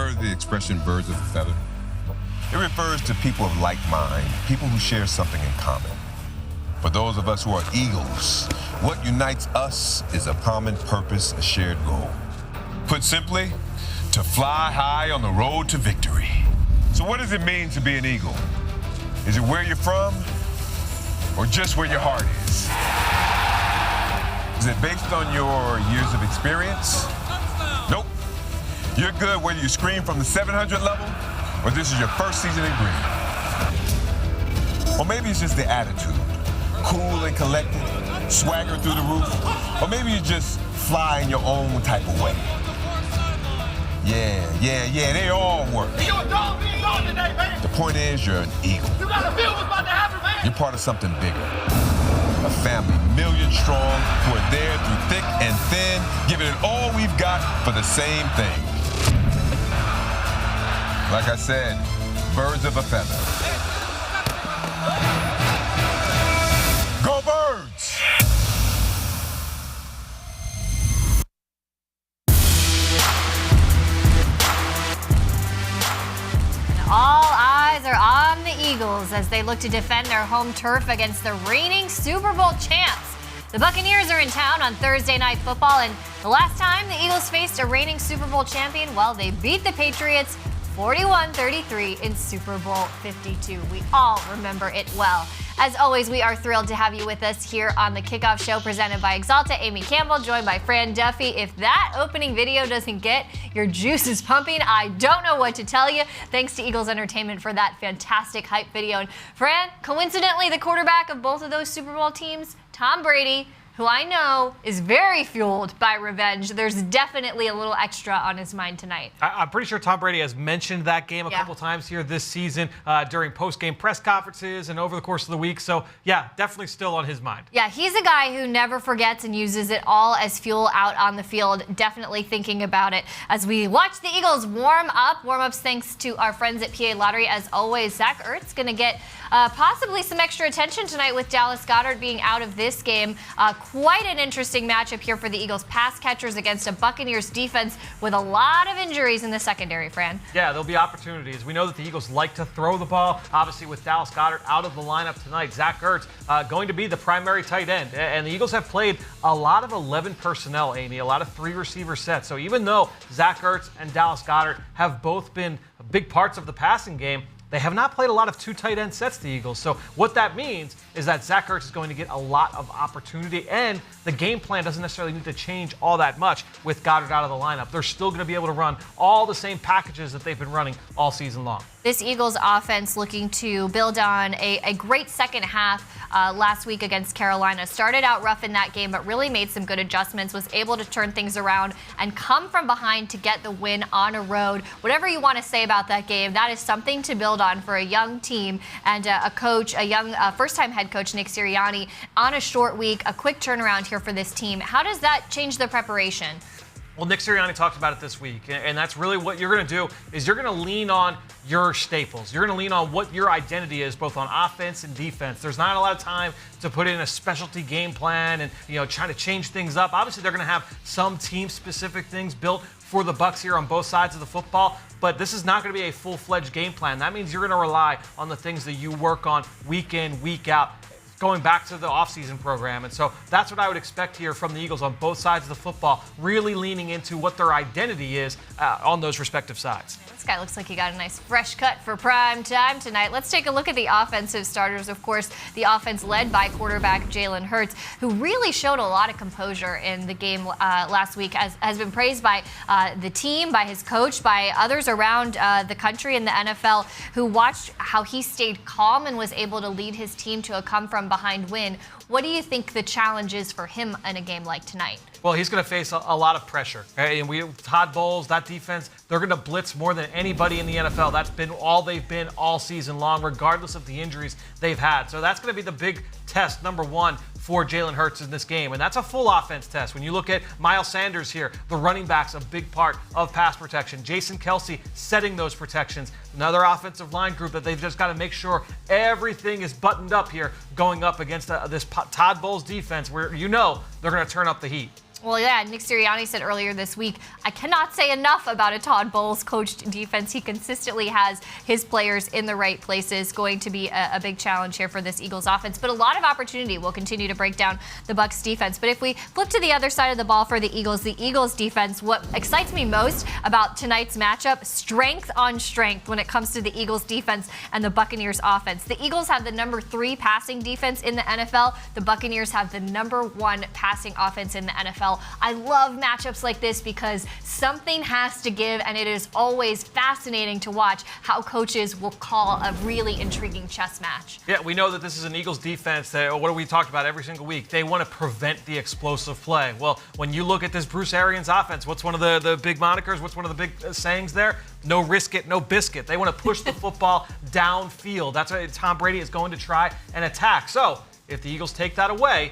heard the expression birds of a feather? It refers to people of like mind, people who share something in common. For those of us who are eagles, what unites us is a common purpose, a shared goal. Put simply, to fly high on the road to victory. So what does it mean to be an eagle? Is it where you're from, or just where your heart is? Is it based on your years of experience? Nope. You're good whether you scream from the 700 level, or this is your first season in green. Or maybe it's just the attitude. Cool and collected, swagger through the roof. Or maybe you just fly in your own type of way. Yeah, they all work. The point is, you're an eagle. You gotta feel what's about to happen, man. You're part of something bigger. A family, million strong, who are there through thick and thin, giving it all we've got for the same thing. Like I said, birds of a feather. Go Birds! All eyes are on the Eagles as they look to defend their home turf against the reigning Super Bowl champs. The Buccaneers are in town on Thursday Night Football, and the last time the Eagles faced a reigning Super Bowl champion, well, they beat the Patriots 41-33 in Super Bowl 52. We all remember it well. As always, we are thrilled to have you with us here on the Kickoff Show presented by Axalta. Amy Campbell, joined by Fran Duffy. If that opening video doesn't get your juices pumping, I don't know what to tell you. Thanks to Eagles Entertainment for that fantastic hype video. And Fran, coincidentally, the quarterback of both of those Super Bowl teams, Tom Brady, who I know is very fueled by revenge. There's definitely a little extra on his mind tonight. I'm pretty sure Tom Brady has mentioned that game a couple times here this season during post-game press conferences and over the course of the week. So, yeah, definitely still on his mind. Yeah, he's a guy who never forgets and uses it all as fuel out on the field. Definitely thinking about it as we watch the Eagles warm up. Warm-ups thanks to our friends at PA Lottery. As always, Zach Ertz going to get possibly some extra attention tonight with Dallas Goedert being out of this game. Quite an interesting matchup here for the Eagles pass catchers against a Buccaneers defense with a lot of injuries in the secondary, Fran. Yeah, there'll be opportunities. We know that the Eagles like to throw the ball. Obviously, with Dallas Goedert out of the lineup tonight, Zach Ertz going to be the primary tight end. And the Eagles have played a lot of 11 personnel, Amy, a lot of 3-receiver sets. So even though Zach Ertz and Dallas Goedert have both been big parts of the passing game, they have not played a lot of 2 tight end sets, the Eagles. So what that means is that Zach Ertz is going to get a lot of opportunity, and the game plan doesn't necessarily need to change all that much with Goddard out of the lineup. They're still going to be able to run all the same packages that they've been running all season long. This Eagles offense looking to build on a great second half last week against Carolina. Started out rough in that game, but really made some good adjustments, was able to turn things around and come from behind to get the win on a road. Whatever you want to say about that game, that is something to build on for a young team and a coach, a young first-time head coach, Nick Sirianni, on a short week, a quick turnaround here for this team. How does that change the preparation? Well, Nick Sirianni talked about it this week, and that's really what you're going to do is you're going to lean on your staples. You're going to lean on what your identity is, both on offense and defense. There's not a lot of time to put in a specialty game plan and, trying to change things up. Obviously, they're going to have some team-specific things built for the Bucs here on both sides of the football, but this is not going to be a full-fledged game plan. That means you're going to rely on the things that you work on week in, week out, going back to the offseason program. And so that's what I would expect here from the Eagles on both sides of the football, really leaning into what their identity is on those respective sides. This guy looks like he got a nice fresh cut for prime time tonight. Let's take a look at the offensive starters. Of course, the offense led by quarterback Jalen Hurts, who really showed a lot of composure in the game last week, as has been praised by the team, by his coach, by others around the country in the NFL who watched how he stayed calm and was able to lead his team to a come-from-behind win. What do you think the challenge is for him in a game like tonight? Well, he's going to face a lot of pressure. And Todd Bowles, that defense, they're going to blitz more than anybody in the NFL. That's been all they've been all season long, regardless of the injuries they've had. So that's going to be the big test, number one, for Jalen Hurts in this game. And that's a full offense test. When you look at Miles Sanders here, the running back's a big part of pass protection. Jason Kelce setting those protections. Another offensive line group that they've just got to make sure everything is buttoned up here going up against this Todd Bowles defense where they're going to turn up the heat. Well, yeah, Nick Sirianni said earlier this week, I cannot say enough about a Todd Bowles coached defense. He consistently has his players in the right places. Going to be a big challenge here for this Eagles offense, but a lot of opportunity. We'll continue to break down the Bucs defense. But if we flip to the other side of the ball for the Eagles defense, what excites me most about tonight's matchup, strength on strength when it comes to the Eagles defense and the Buccaneers offense. The Eagles have the number 3 passing defense in the NFL. The Buccaneers have the number 1 passing offense in the NFL. I love matchups like this because something has to give, and it is always fascinating to watch how coaches will call a really intriguing chess match. Yeah, we know that this is an Eagles defense that, what do we talk about every single week? They want to prevent the explosive play. Well, when you look at this Bruce Arians offense, what's one of the big monikers? What's one of the big sayings there? No risk it, no biscuit. They want to push the football downfield. That's what Tom Brady is going to try and attack. So if the Eagles take that away,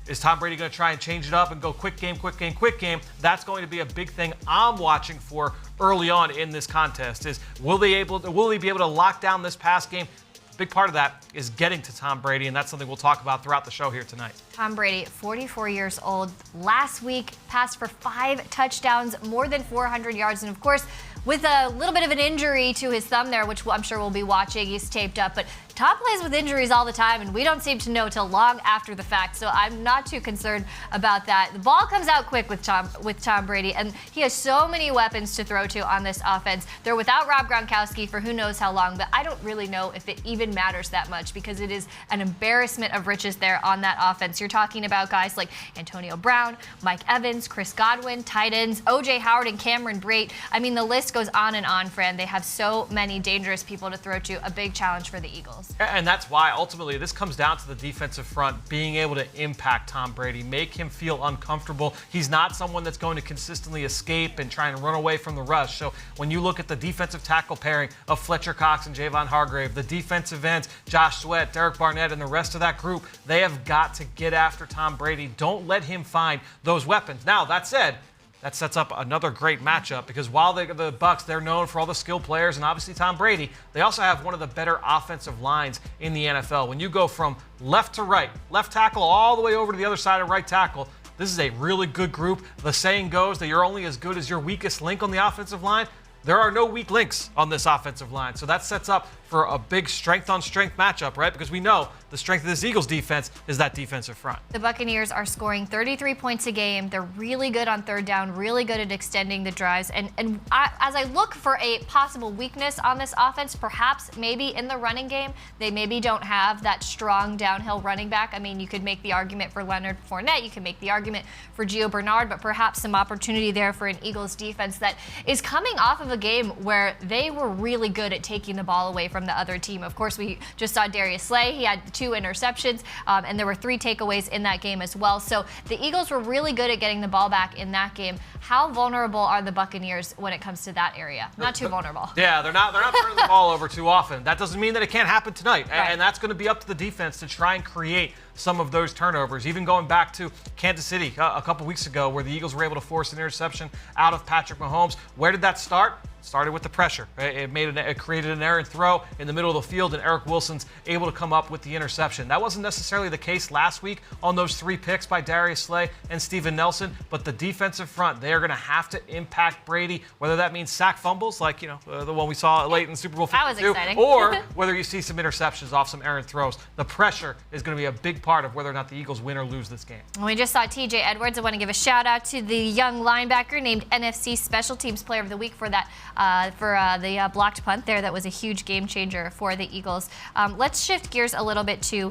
is Tom Brady going to try and change it up and go quick game, quick game, quick game? That's going to be a big thing I'm watching for early on in this contest. Is will they be able to lock down this pass game? A big part of that is getting to Tom Brady, and that's something we'll talk about throughout the show here tonight. Tom Brady, 44 years old, last week passed for 5 touchdowns, more than 400 yards, and of course, with a little bit of an injury to his thumb there, which I'm sure we'll be watching. He's taped up, but Tom plays with injuries all the time, and we don't seem to know till long after the fact, so I'm not too concerned about that. The ball comes out quick with Tom Brady, and he has so many weapons to throw to on this offense. They're without Rob Gronkowski for who knows how long, but I don't really know if it even matters that much because it is an embarrassment of riches there on that offense. You're talking about guys like Antonio Brown, Mike Evans, Chris Godwin, tight ends, O.J. Howard, and Cameron Brate. I mean, the list goes on and on, Fran. They have so many dangerous people to throw to. A big challenge for the Eagles. And that's why, ultimately, this comes down to the defensive front being able to impact Tom Brady, make him feel uncomfortable. He's not someone that's going to consistently escape and try and run away from the rush. So when you look at the defensive tackle pairing of Fletcher Cox and Javon Hargrave, the defensive ends, Josh Sweat, Derek Barnett, and the rest of that group, they have got to get after Tom Brady. Don't let him find those weapons. Now, that said, that sets up another great matchup because while the Bucs, they're known for all the skill players and obviously Tom Brady, they also have one of the better offensive lines in the NFL. When you go from left to right, left tackle all the way over to the other side of right tackle, this is a really good group. The saying goes that you're only as good as your weakest link on the offensive line. There are no weak links on this offensive line. So that sets up for a big strength-on-strength matchup, right? Because we know the strength of this Eagles defense is that defensive front. The Buccaneers are scoring 33 points a game. They're really good on third down, really good at extending the drives. And as I look for a possible weakness on this offense, perhaps maybe in the running game, they maybe don't have that strong downhill running back. I mean, you could make the argument for Leonard Fournette. You can make the argument for Gio Bernard, but perhaps some opportunity there for an Eagles defense that is coming off of a game where they were really good at taking the ball away from the other team. Of course, we just saw Darius Slay. He had 2 interceptions, and there were 3 takeaways in that game as well. So the Eagles were really good at getting the ball back in that game. How vulnerable are the Buccaneers when it comes to that area? Not too vulnerable. Yeah, they're not turning the ball over too often. That doesn't mean that it can't happen tonight. Right. And that's going to be up to the defense to try and create some of those turnovers. Even going back to Kansas City a couple weeks ago where the Eagles were able to force an interception out of Patrick Mahomes. Where did that start? Started with the pressure. It created an errant throw in the middle of the field, and Eric Wilson's able to come up with the interception. That wasn't necessarily the case last week on those 3 picks by Darius Slay and Steven Nelson, but the defensive front, they are going to have to impact Brady, whether that means sack fumbles, like the one we saw late in Super Bowl 52, that was exciting. or whether you see some interceptions off some errant throws. The pressure is going to be a big part of whether or not the Eagles win or lose this game. We just saw TJ Edwards. I want to give a shout out to the young linebacker named NFC Special Teams Player of the Week for that the blocked punt there. That was a huge game changer for the Eagles. Let's shift gears a little bit to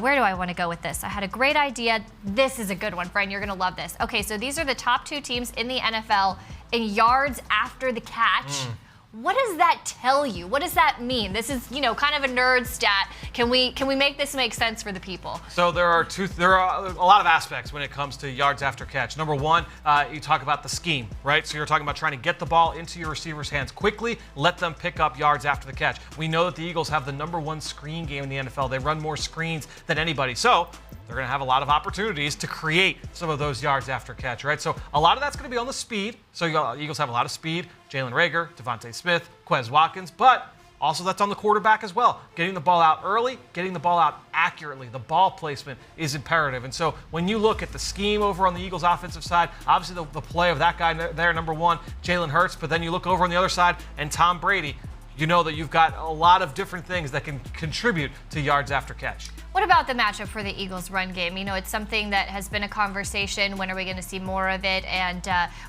where do I want to go with this? I had a great idea. This is a good one, Brian. You're going to love this. Okay, so these are the top 2 teams in the NFL in yards after the catch. What does that tell you? What does that mean? This is, kind of a nerd stat. Can we make this make sense for the people? So there are a lot of aspects when it comes to yards after catch. Number one, you talk about the scheme, right? So you're talking about trying to get the ball into your receiver's hands quickly, let them pick up yards after the catch. We know that the Eagles have the number 1 screen game in the NFL. They run more screens than anybody. So they're going to have a lot of opportunities to create some of those yards after catch, right? So a lot of that's going to be on the speed. So Eagles have a lot of speed. Jalen Reagor, Devontae Smith, Quez Watkins, but Also, that's on the quarterback as well. Getting the ball out early, getting the ball out accurately. The ball placement is imperative. And so when you look at the scheme over on the Eagles' offensive side, obviously the play of that guy there, number one, Jalen Hurts, but then you look over on the other side and Tom Brady, you know that you've got a lot of different things that can contribute to yards after catch. What about the matchup for the Eagles' run game? You know, it's something that has been a conversation. When are we going to see more of it? And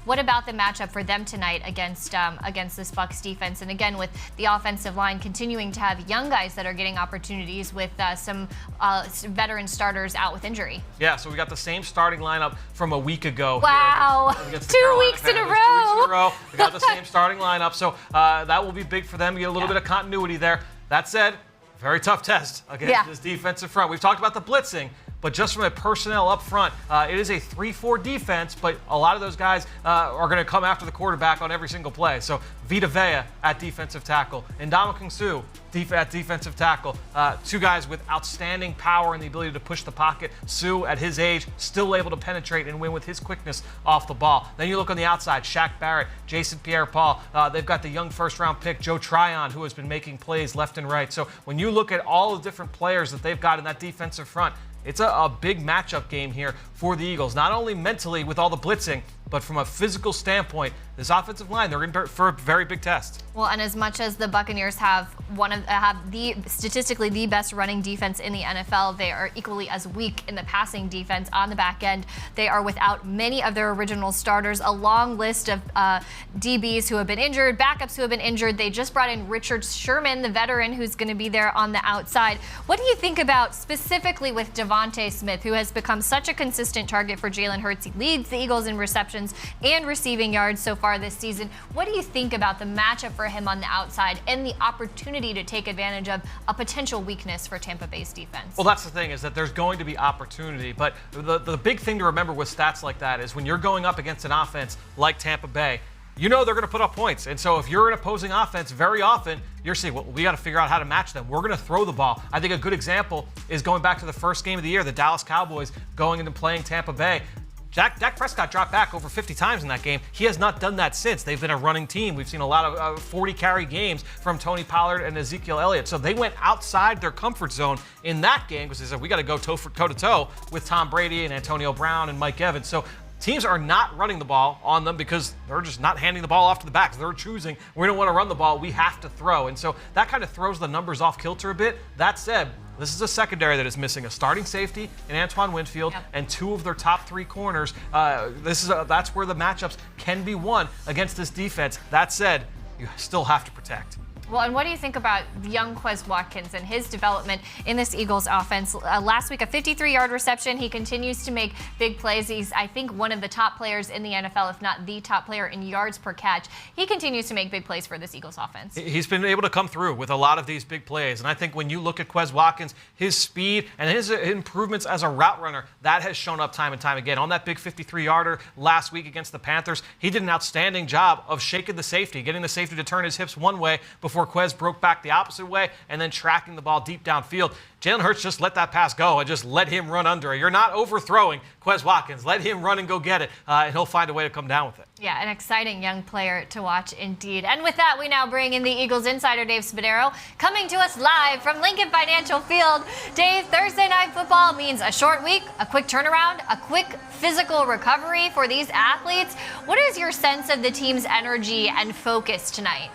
what about the matchup for them tonight against this Bucs defense? And again, with the offensive line continuing to have young guys that are getting opportunities with some veteran starters out with injury. Yeah, so we got the same starting lineup from a week ago. Wow, against 2 weeks in a row. 2 weeks in a row. We got the same starting lineup, so that will be big for them. You get a little bit of continuity there. That said, very tough test against this defensive front. We've talked about the blitzing, but just from a personnel up front, it is a 3-4 defense, but a lot of those guys are going to come after the quarterback on every single play. So Vita Vea at defensive tackle, Ndamukong Suh at defensive tackle. Two guys with outstanding power and the ability to push the pocket. Suh, at his age, still able to penetrate and win with his quickness off the ball. Then you look on the outside, Shaq Barrett, Jason Pierre-Paul. They've got the young first-round pick, Joe Tryon, who has been making plays left and right. So when you look at all the different players that they've got in that defensive front, it's a big matchup game here for the Eagles, not only mentally with all the blitzing, but from a physical standpoint, this offensive line, they're in for a very big test. Well, and as much as the Buccaneers have statistically the best running defense in the NFL, they are equally as weak in the passing defense on the back end. They are without many of their original starters, a long list of DBs who have been injured, backups who have been injured. They just brought in Richard Sherman, the veteran, who's going to be there on the outside. What do you think about specifically with Devontae Smith, who has become such a consistent target for Jalen Hurts? He leads the Eagles in receptions and receiving yards so far this season. What do you think about the matchup for him on the outside and the opportunity to take advantage of a potential weakness for Tampa Bay's defense? Well, that's the thing, is that there's going to be opportunity, but the big thing to remember with stats like that is when you're going up against an offense like Tampa Bay, you know they're going to put up points. And so if you're an opposing offense, very often you're saying, well, we got to figure out how to match them. We're going to throw the ball. I think a good example is going back to the first game of the year, the Dallas Cowboys going into playing Tampa Bay. Dak Prescott dropped back over 50 times in that game. He has not done that since. They've been a running team. We've seen a lot of 40-carry games from Tony Pollard and Ezekiel Elliott. So they went outside their comfort zone in that game because they said, we got to go toe-to-toe with Tom Brady and Antonio Brown and Mike Evans. So teams are not running the ball on them because they're just not handing the ball off to the backs. They're choosing, we don't want to run the ball, we have to throw. And so that kind of throws the numbers off kilter a bit. That said, this is a secondary that is missing a starting safety in Antoine Winfield and two of their top three corners. That's where the matchups can be won against this defense. That said, you still have to protect. Well, and what do you think about young Quez Watkins and his development in this Eagles offense? Last week, a 53-yard reception. He continues to make big plays. He's, I think, one of the top players in the NFL, if not the top player in yards per catch. He continues to make big plays for this Eagles offense. He's been able to come through with a lot of these big plays. And I think when you look at Quez Watkins, his speed and his improvements as a route runner, that has shown up time and time again. On that big 53-yarder last week against the Panthers, he did an outstanding job of shaking the safety, getting the safety to turn his hips one way before Quez broke back the opposite way and then tracking the ball deep downfield. Jalen Hurts just let that pass go and just let him run under it. You're not overthrowing Quez Watkins. Let him run and go get it, and he'll find a way to come down with it. Yeah, an exciting young player to watch indeed. And with that, we now bring in the Eagles insider, Dave Spadaro, coming to us live from Lincoln Financial Field. Dave, Thursday Night Football means a short week, a quick turnaround, a quick physical recovery for these athletes. What is your sense of the team's energy and focus tonight?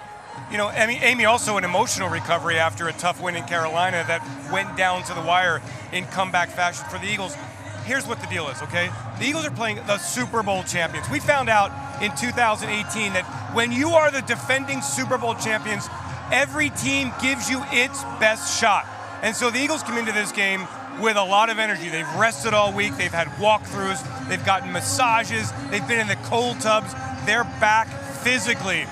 You know, Amy, also an emotional recovery after a tough win in Carolina that went down to the wire in comeback fashion for the Eagles. Here's what the deal is, okay? The Eagles are playing the Super Bowl champions. We found out in 2018 that when you are the defending Super Bowl champions, every team gives you its best shot. And so the Eagles come into this game with a lot of energy. They've rested all week. They've had walkthroughs. They've gotten massages. They've been in the cold tubs. They're back physically.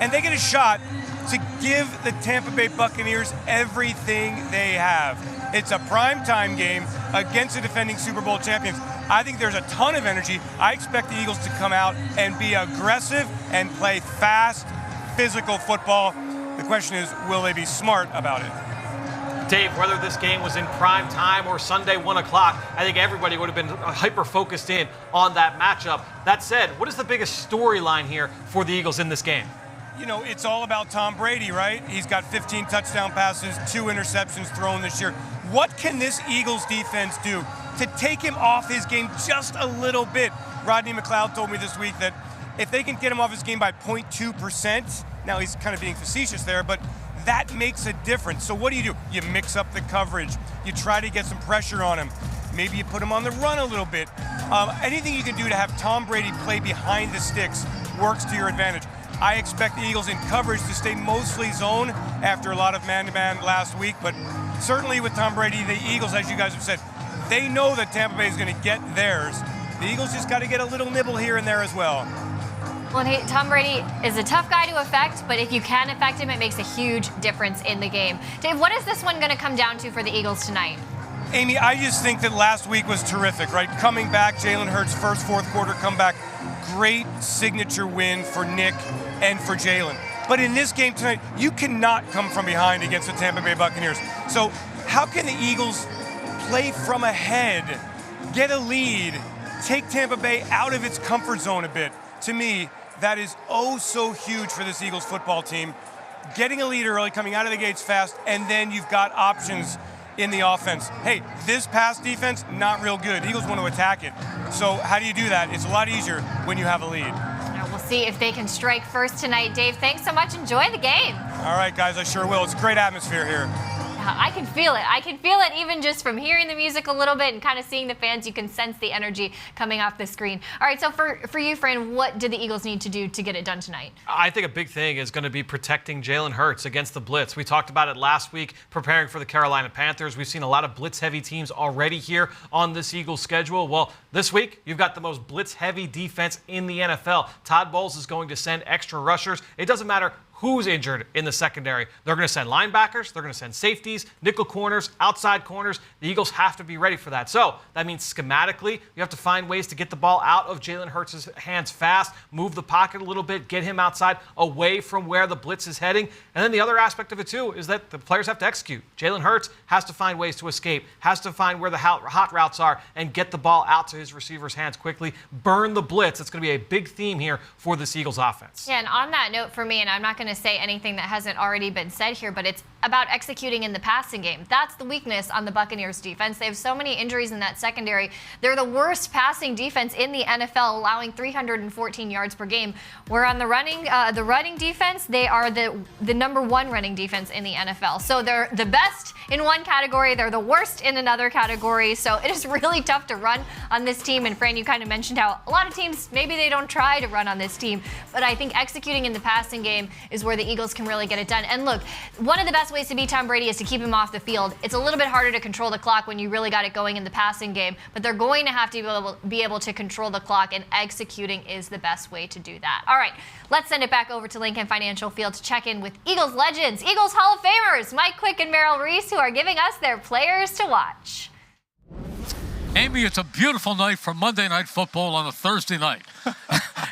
And they get a shot to give the Tampa Bay Buccaneers everything they have. It's a primetime game against the defending Super Bowl champions. I think there's a ton of energy. I expect the Eagles to come out and be aggressive and play fast, physical football. The question is, will they be smart about it? Dave, whether this game was in prime time or Sunday 1 o'clock, I think everybody would have been hyper-focused in on that matchup. That said, what is the biggest storyline here for the Eagles in this game? you know, it's all about Tom Brady, right? He's got 15 touchdown passes, 2 interceptions thrown this year. What can this Eagles defense do to take him off his game just a little bit? Rodney McLeod told me this week that if they can get him off his game by 0.2%, now he's kind of being facetious there, but that makes a difference. So what do? You mix up the coverage. You try to get some pressure on him. Maybe you put him on the run a little bit. Anything you can do to have Tom Brady play behind the sticks works to your advantage. I expect the Eagles in coverage to stay mostly zone after a lot of man-to-man last week, but certainly with Tom Brady, the Eagles, as you guys have said, they know that Tampa Bay is going to get theirs. The Eagles just got to get a little nibble here and there as well. Well, hey, Tom Brady is a tough guy to affect, but if you can affect him, it makes a huge difference in the game. Dave, what is this one going to come down to for the Eagles tonight? Amy, I just think that last week was terrific, right? Coming back, Jalen Hurts' first fourth quarter comeback, great signature win for Nick and for Jalen. But in this game tonight, you cannot come from behind against the Tampa Bay Buccaneers. So how can the Eagles play from ahead, get a lead, take Tampa Bay out of its comfort zone a bit? To me, that is oh so huge for this Eagles football team. Getting a lead early, coming out of the gates fast, and then you've got options in the offense. Hey, this pass defense, not real good. The Eagles want to attack it. So how do you do that? It's a lot easier when you have a lead. Now we'll see if they can strike first tonight. Dave, thanks so much. Enjoy the game. All right, guys, I sure will. It's a great atmosphere here. I can feel it. I can feel it even just from hearing the music a little bit and kind of seeing the fans. You can sense the energy coming off the screen. All right, so for you, Fran, what did the Eagles need to do to get it done tonight? I think a big thing is going to be protecting Jalen Hurts against the blitz. We talked about it last week preparing for the Carolina Panthers. We've seen a lot of blitz-heavy teams already here on this Eagles schedule. Well, this week, you've got the most blitz-heavy defense in the NFL. Todd Bowles is going to send extra rushers. It doesn't matter who's injured in the secondary. They're going to send linebackers, they're going to send safeties, nickel corners, outside corners. The Eagles have to be ready for that. So that means schematically, you have to find ways to get the ball out of Jalen Hurts' hands fast, move the pocket a little bit, get him outside, away from where the blitz is heading. And then the other aspect of it, too, is that the players have to execute. Jalen Hurts has to find ways to escape, has to find where the hot routes are, and get the ball out to his receivers' hands quickly. Burn the blitz. It's going to be a big theme here for this Eagles offense. Yeah, and on that note for me, and I'm not going to say anything that hasn't already been said here, but it's about executing in the passing game. That's the weakness on the Buccaneers defense. They have so many injuries in that secondary. They're the worst passing defense in the NFL, allowing 314 yards per game. Where on the running defense, they are the number one running defense in the NFL. So they're the best in one category. They're the worst in another category. So it is really tough to run on this team. And Fran, you kind of mentioned how a lot of teams, maybe they don't try to run on this team. But I think executing in the passing game is where the Eagles can really get it done. And look, one of the best ways to beat Tom Brady is to keep him off the field. It's a little bit harder to control the clock when you really got it going in the passing game, but they're going to have to be able to control the clock, and executing is the best way to do that. All right, let's send it back over to Lincoln Financial Field to check in with Eagles legends, Eagles Hall of Famers, Mike Quick and Merrill Reese, who are giving us their players to watch. Amy, it's a beautiful night for Monday Night Football on a Thursday night.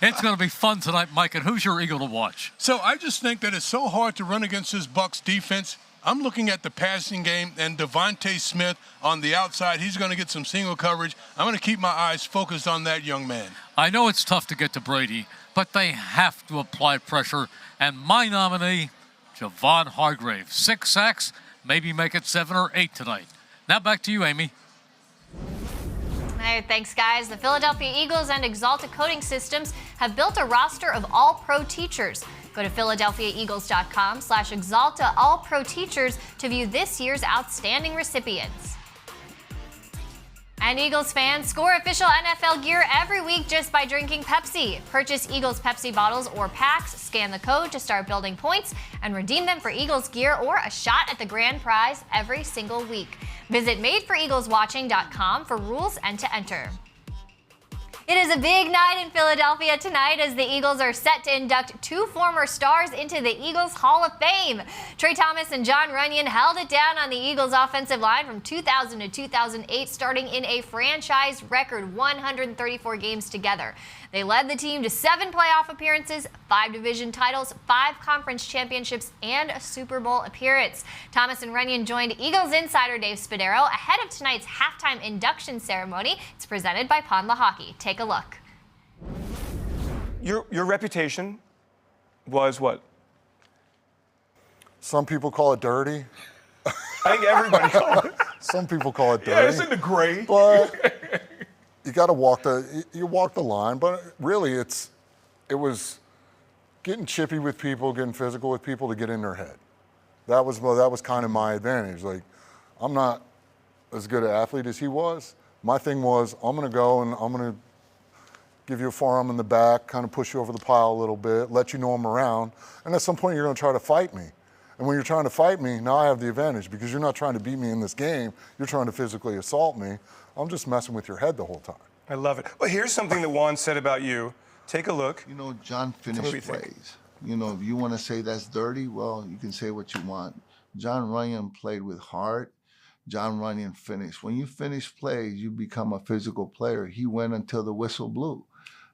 It's going to be fun tonight, Mike. And who's your Eagle to watch? So I just think that it's so hard to run against this Bucs defense. I'm looking at the passing game and Devontae Smith on the outside. He's going to get some single coverage. I'm going to keep my eyes focused on that young man. I know it's tough to get to Brady, but they have to apply pressure. And my nominee, Javon Hargrave. 6 sacks, maybe make it 7 or 8 tonight. Now back to you, Amy. All right, thanks, guys. The Philadelphia Eagles and Axalta Coating Systems have built a roster of all-pro teachers. Go to PhiladelphiaEagles.com/Axalta All-Pro Teachers to view this year's outstanding recipients. And Eagles fans, score official NFL gear every week just by drinking Pepsi. Purchase Eagles Pepsi bottles or packs, scan the code to start building points, and redeem them for Eagles gear or a shot at the grand prize every single week. Visit MadeForEaglesWatching.com for rules and to enter. It is a big night in Philadelphia tonight as the Eagles are set to induct 2 former stars into the Eagles Hall of Fame. Trey Thomas and Jon Runyan held it down on the Eagles offensive line from 2000 to 2008, starting in a franchise record 134 games together. They led the team to 7 playoff appearances, 5 division titles, 5 conference championships, and a Super Bowl appearance. Thomas and Runyan joined Eagles insider Dave Spadaro ahead of tonight's halftime induction ceremony. It's presented by Pond Hockey. Take a look. Your reputation was what? Some people call it dirty. I think everybody calls it. Some people call it dirty. Yeah, it's in the gray. But you got to walk the line. But really, it was getting chippy with people, getting physical with people to get in their head. That was kind of my advantage. Like, I'm not as good an athlete as he was. My thing was, I'm going to go and I'm going to give you a forearm in the back, kind of push you over the pile a little bit, let you know I'm around, and at some point you're going to try to fight me. And when you're trying to fight me, now I have the advantage because you're not trying to beat me in this game. You're trying to physically assault me. I'm just messing with your head the whole time. I love it. Well, here's something that Juan said about you. Take a look. You know, John finished plays. You know, if you want to say that's dirty, well, you can say what you want. John Runyan played with heart. John Runyan finished. When you finish plays, you become a physical player. He went until the whistle blew.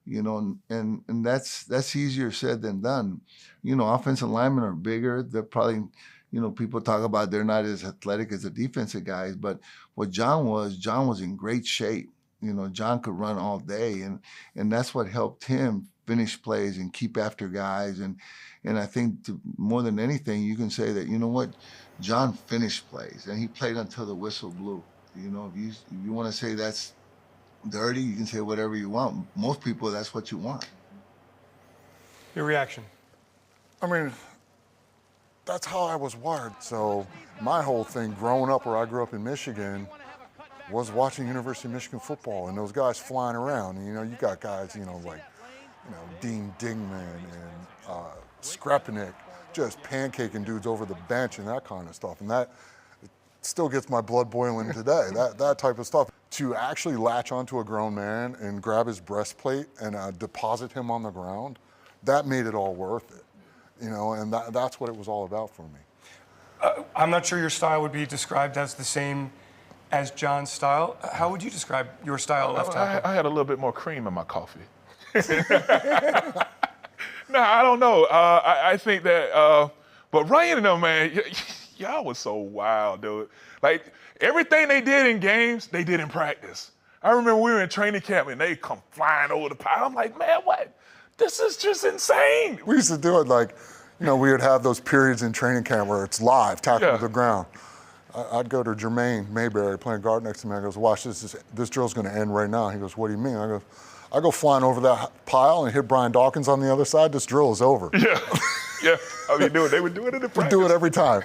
You know, and that's easier said than done. You know, offensive linemen are bigger. They're probably, you know, people talk about they're not as athletic as the defensive guys, but what John was in great shape. You know, John could run all day, and that's what helped him finish plays and keep after guys. And I think more than anything, you can say that, you know what, John finished plays, and he played until the whistle blew. You know, if you want to say that's dirty, you can say whatever you want. Most people, that's what you want. Your reaction? I mean, that's how I was wired. So my whole thing growing up, where I grew up in Michigan, was watching University of Michigan football and those guys flying around. And, you know, you got guys, you know, like, you know, Dean Dingman and Skrepnik just pancaking dudes over the bench and that kind of stuff. And that still gets my blood boiling today, that type of stuff. To actually latch onto a grown man and grab his breastplate and deposit him on the ground, that made it all worth it. You know, and that's what it was all about for me. I'm not sure your style would be described as the same as John's style. How would you describe your style at left tackle? I had a little bit more cream in my coffee. No, I don't know. I think that, but Ryan and them, man, y'all was so wild, dude. Like, everything they did in games, they did in practice. I remember we were in training camp and they come flying over the pile. I'm like, man, what? This is just insane. We used to do it like, you know, we would have those periods in training camp where it's live, tackle to the ground. I'd go to Jermaine Mayberry playing guard next to me. I goes, watch this drill's going to end right now. He goes, what do you mean? I go flying over that pile and hit Brian Dawkins on the other side. This drill is over. Yeah, yeah. I mean, they would do it in the practice. We do it every time.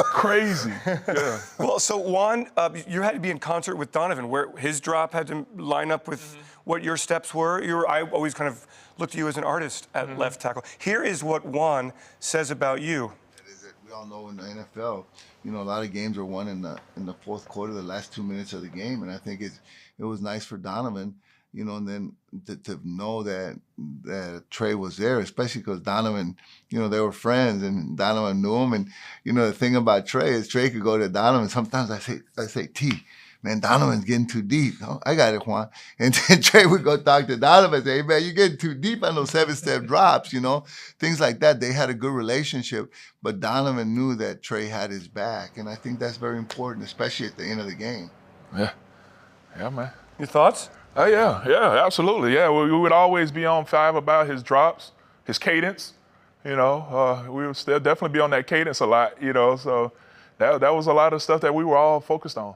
Crazy. Yeah. Well, so Juan, you had to be in concert with Donovan, where his drop had to line up with what your steps were. I always kind of looked at you as an artist at left tackle. Here is what Juan says about you. We all know in the NFL, you know, a lot of games are won in the fourth quarter, the last 2 minutes of the game, and I think it was nice for Donovan, you know, and then to know that Trey was there, especially because Donovan, you know, they were friends and Donovan knew him, and you know the thing about Trey is Trey could go to Donovan. Sometimes I say T, man, Donovan's getting too deep. Oh, I got it, Juan. And then Trey would go talk to Donovan and say, hey, man, you're getting too deep on those 7-step drops, you know, things like that. They had a good relationship, but Donovan knew that Trey had his back, and I think that's very important, especially at the end of the game. Yeah, man. Your thoughts? Oh, yeah, absolutely. Yeah, we would always be on 5 about his drops, his cadence. You know, we would still definitely be on that cadence a lot, you know, so that was a lot of stuff that we were all focused on.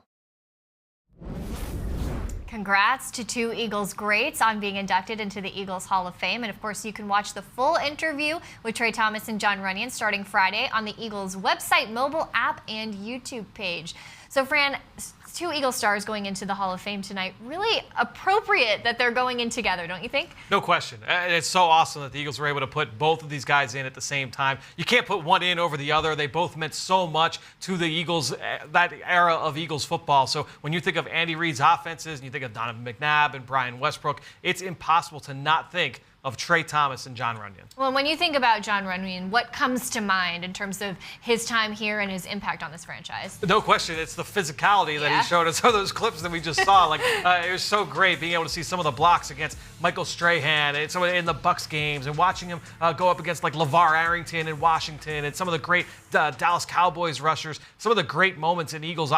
Congrats to 2 Eagles greats on being inducted into the Eagles Hall of Fame. And of course, you can watch the full interview with Trey Thomas and John Runyan starting Friday on the Eagles website, mobile app, and YouTube page. So, Fran, 2 Eagle stars going into the Hall of Fame tonight. Really appropriate that they're going in together, don't you think? No question. And it's so awesome that the Eagles were able to put both of these guys in at the same time. You can't put one in over the other. They both meant so much to the Eagles, that era of Eagles football. So when you think of Andy Reid's offenses and you think of Donovan McNabb and Brian Westbrook, it's impossible to not think of Trey Thomas and John Runyan. Well, when you think about John Runyan, what comes to mind in terms of his time here and his impact on this franchise? No question. It's the physicality that he showed us. Some of those clips that we just saw, like it was so great being able to see some of the blocks against Michael Strahan and some in the Bucs games, and watching him go up against like LeVar Arrington in Washington, and some of the great Dallas Cowboys rushers. Some of the great moments in Eagles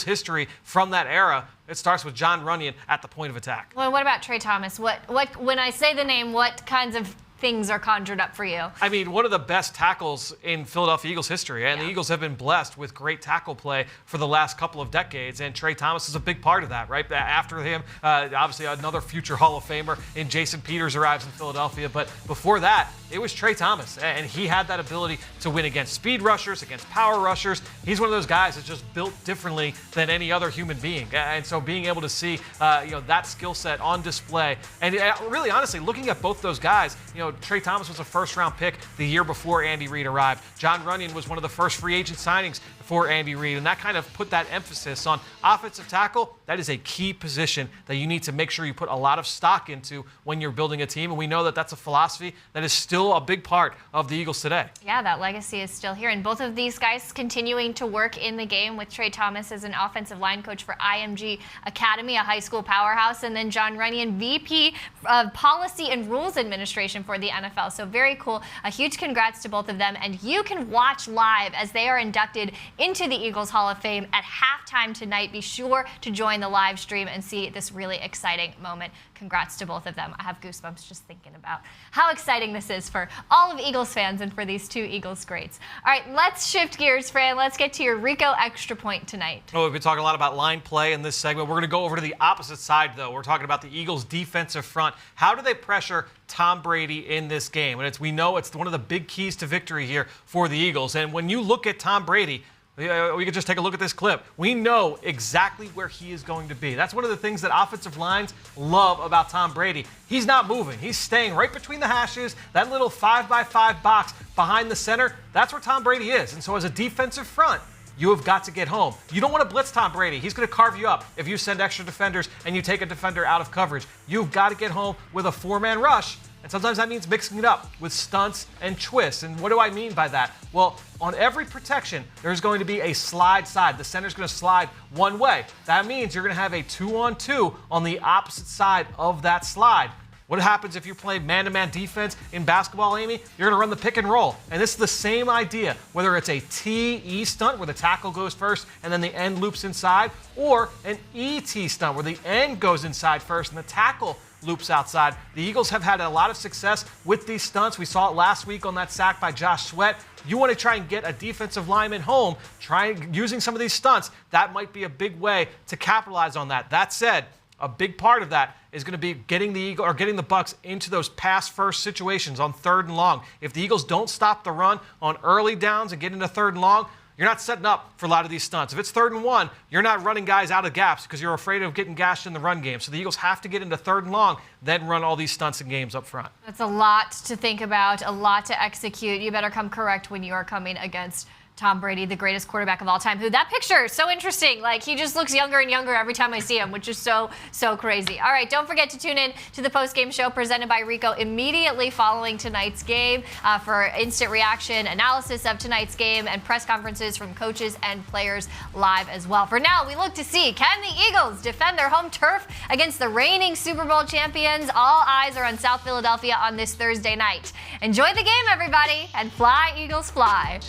history from that era. It starts with John Runyan at the point of attack. Well, what about Trey Thomas? What when I say the name, what kinds of things are conjured up for you. I mean, one of the best tackles in Philadelphia Eagles history, and the Eagles have been blessed with great tackle play for the last couple of decades, and Trey Thomas is a big part of that, right? After him, obviously another future Hall of Famer in Jason Peters arrives in Philadelphia, but before that, it was Trey Thomas, and he had that ability to win against speed rushers, against power rushers. He's one of those guys that's just built differently than any other human being, and so being able to see that skill set on display, and really honestly, looking at both those guys, Trey Thomas was a first-round pick the year before Andy Reid arrived. John Runyan was one of the first free agent signings for Andy Reid, and that kind of put that emphasis on offensive tackle. That is a key position that you need to make sure you put a lot of stock into when you're building a team, and we know that that's a philosophy that is still a big part of the Eagles today. Yeah, that legacy is still here, and both of these guys continuing to work in the game, with Trey Thomas as an offensive line coach for IMG Academy, a high school powerhouse, and then John Runyan, VP of Policy and Rules Administration for the NFL. So very cool. A huge congrats to both of them, and you can watch live as they are inducted into the Eagles Hall of Fame at halftime tonight. Be sure to join the live stream and see this really exciting moment. Congrats to both of them. I have goosebumps just thinking about how exciting this is for all of Eagles fans and for these two Eagles greats. All right, let's shift gears, Fran. Let's get to your Rico Extra Point tonight. Oh, we've been talking a lot about line play in this segment. We're going to go over to the opposite side, though. We're talking about the Eagles' defensive front. How do they pressure Tom Brady in this game? And we know it's one of the big keys to victory here for the Eagles. And when you look at Tom Brady, we could just take a look at this clip. We know exactly where he is going to be. That's one of the things that offensive lines love about Tom Brady. He's not moving. He's staying right between the hashes, that little 5x5 box behind the center. That's where Tom Brady is. And so as a defensive front, you have got to get home. You don't want to blitz Tom Brady. He's going to carve you up if you send extra defenders and you take a defender out of coverage. You've got to get home with a four-man rush. And sometimes that means mixing it up with stunts and twists. And what do I mean by that? Well, on every protection, there's going to be a slide side. The center's going to slide one way. That means you're going to have a 2-on-2 on the opposite side of that slide. What happens if you play man-to-man defense in basketball, Amy? You're going to run the pick and roll. And this is the same idea, whether it's a TE stunt where the tackle goes first and then the end loops inside, or an ET stunt where the end goes inside first and the tackle loops outside. The Eagles have had a lot of success with these stunts. We saw it last week on that sack by Josh Sweat. You want to try and get a defensive lineman home, using some of these stunts. That might be a big way to capitalize on that. That said, a big part of that is going to be getting the Bucs into those pass-first situations on 3rd and long. If the Eagles don't stop the run on early downs and get into 3rd and long, you're not setting up for a lot of these stunts. If it's 3rd and 1, you're not running guys out of gaps because you're afraid of getting gashed in the run game. So the Eagles have to get into 3rd and long, then run all these stunts and games up front. That's a lot to think about, a lot to execute. You better come correct when you are coming against Tom Brady, the greatest quarterback of all time, who that picture is so interesting. Like, he just looks younger and younger every time I see him, which is so crazy. All right, don't forget to tune in to the post-game show presented by Rico immediately following tonight's game for instant reaction, analysis of tonight's game, and press conferences from coaches and players live as well. For now, we look to see, can the Eagles defend their home turf against the reigning Super Bowl champions? All eyes are on South Philadelphia on this Thursday night. Enjoy the game, everybody, and fly, Eagles, fly.